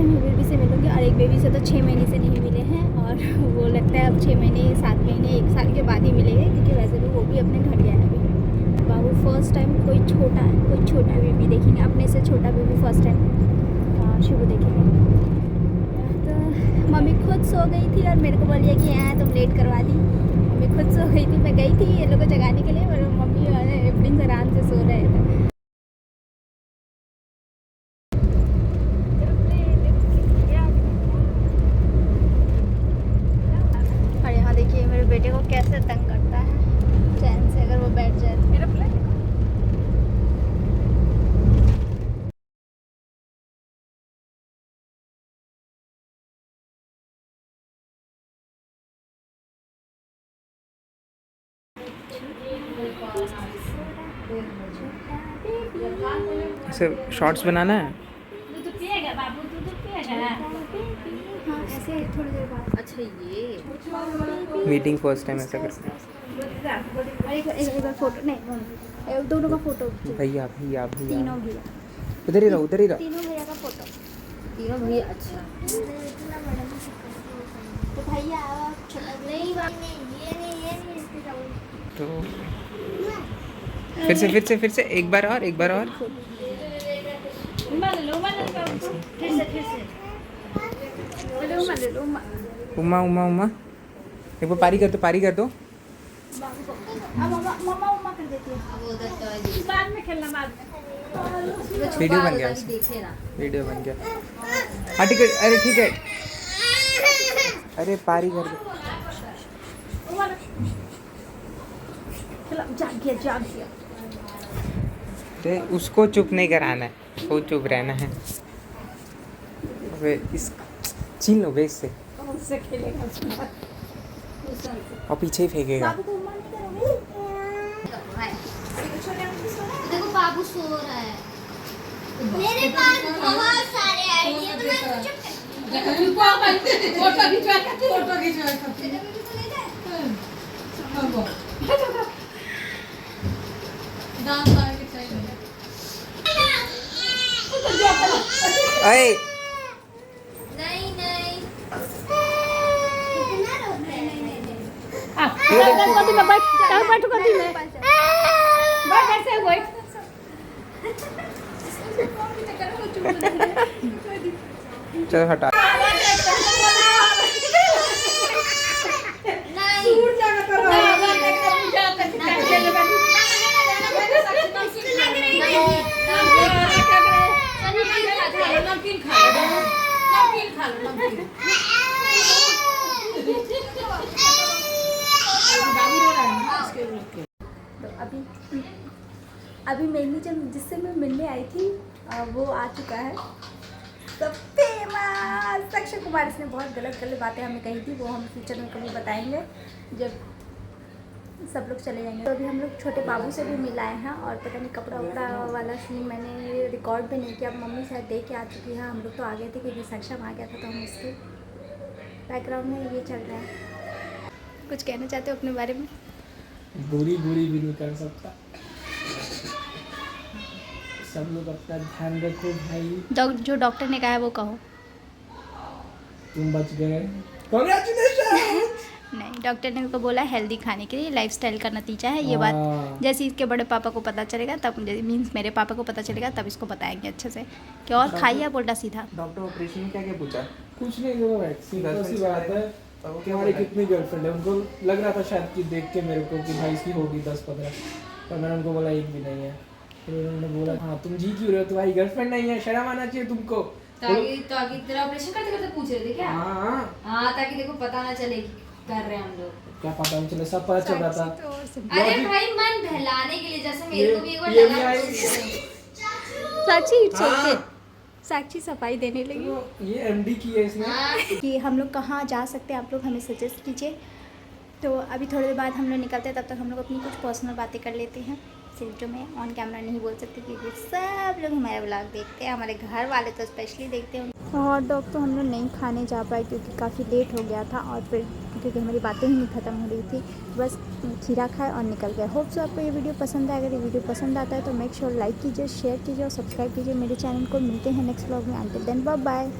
Time मैं baby से मिलूँगी, और एक बेबी से तो 6 महीने से नहीं मिले हैं, और वो लगता है अब 6 महीने 7 महीने 1 साल के बाद ही मिलेंगे, क्योंकि वैसे भी वो भी अपने घर गया है अभी। बाबू फर्स्ट टाइम कोई छोटा बेबी देखेंगे, अपने से छोटा बेबी फर्स्ट टाइम शुरू देखेंगे। तो मम्मी खुद सो गई थी और मेरे को बोलिए कि यहाँ तुम लेट करवा दी। मम्मी खुद सो गई थी, मैं गई थी ये लोग को जगाने के लिए, और मम्मी और प्रिंस आराम से सो रहे थे। और यहाँ देखिए मेरे बेटे को कैसे तंग करता है चैन से, अगर वो बैठ जाए। मेरा प्लेट ऐसे शॉर्ट्स बनाना है। हाँ ऐसे थोड़ी देर बाद। अच्छा ये मीटिंग फर्स्ट टाइम ऐसा करते एक बार फोटो नहीं, दोनों का फोटो। हैं। भैया भैया भैया तीनों भैया, उधर ही रहो, उधर ही रहो। तीनों भैया का फोटो। तीनों भैया। अच्छा तो भैया छोटा नहीं तो फिर से एक बार और उमा उमा उमा एक बार पारी कर दो। मम्मा कर देती है। अब उधर तो बाद में खेलना, बाद में। वीडियो बन गया, देखे ना। वीडियो बन गया। हाँ ठीक है, अरे ठीक है, अरे पारी कर दो। जाग गया। अरे उसको चुप नहीं कराना है, वो चुप रहना है। इस छीन लो बेस से, उससे खेलेगा उसका। और पीछे ही फेंकेगा। बाबू को उम्मा नहीं करोगे? देखो बाबू सो रहा है। मेरे पास बहुत सारे आइडिया अरे नहीं नहीं चलो हटा। तो अभी मैंने जिससे मैं मिलने आई थी वो आ चुका है, तो फेमस अक्षय कुमार। इसने बहुत गलत बातें हमें कही थी, वो हम फ्यूचर में कभी बताएंगे जब सब लोग चले जाएंगे। तो अभी हम लोग छोटे बाबू से भी मिलाए हैं, और पता नहीं कपड़ा उपड़ा वाला सीन मैंने रिकॉर्ड भी नहीं किया। मम्मी शायद देख के आ चुकी है, हम लोग तो आ गए थे क्योंकि सक्षम आ गया था, तो हम उसके बैकग्राउंड में ये चल रहा है। कुछ कहना चाहते हो अपने बारे में? बुरी भी नहीं कर सकता। सब लोग अपना ध्यान रखो भाई। जो डॉक्टर ने कहा है वो कहो। तुम बच गए, कांग्रेचुलेशन। नहीं, डॉक्टर ने उनको बोला हेल्दी खाने के लिए, लाइफस्टाइल का नतीजा है ये बात। जैसे इसके बड़े पापा को पता चलेगा तब, मीन्स मेरे पापा को पता चलेगा तब इसको बताएंगे अच्छे से कि और खाइए बोलता सीधा। डॉक्टर ऑपरेशन में क्या पूछा? कुछ नहीं, वो वैक्सीन सी बात है। तुम्हारी कितनी गर्लफ्रेंड है? उनको लग रहा था शायद कि देख के मेरे को कि भाई इसकी होगी 10-15, पर मैंने उनको बोला एक भी नहीं है। फिर उन्होंने बोला हाँ तुम जी क्यों रहे हो, तुम्हारी गर्लफ्रेंड नहीं है, शर्म आना चाहिए तुमको। ताकि तेरा ऑपरेशन करते करते पूछ रहे थे क्या? हाँ ताकि देखो पता ना चले कर रहे हैं हम लोग। क्या पता नहीं चले, सब पता चल रहा था। अरे भाई मन बहलाने के लिए, जैसे मेरे को भी एक बार लगा। साक्षी चलते, साक्षी सफाई देने लगी। ये एमडी की है इसने। कि हम लोग कहाँ जा सकते हैं, आप लोग हमें सजेस्ट कीजिए। तो अभी थोड़ी देर बाद हम लोग निकलते हैं, तब तक हम लोग अपनी कुछ पर्सनल बातें कर लेते हैं, सिर्फ जो मैं ऑन कैमरा नहीं बोल सकती, क्योंकि सब लोग हमारे व्लॉग देखते हैं, हमारे घर वाले तो स्पेशली देखते हैं। हॉट डॉग तो हम लोग नहीं खाने जा पाए क्योंकि काफ़ी लेट हो गया था, और फिर क्योंकि हमारी बातें ही नहीं ख़त्म हो रही थी, बस खीरा खाए और निकल गए। होप सो आपको ये वीडियो पसंद आए। अगर ये वीडियो पसंद आता है तो मेक श्योर लाइक कीजिए, शेयर कीजिए और सब्सक्राइब कीजिए मेरे चैनल को। मिलते हैं नेक्स्ट व्लॉग में, अंटिल देन बाय बाय।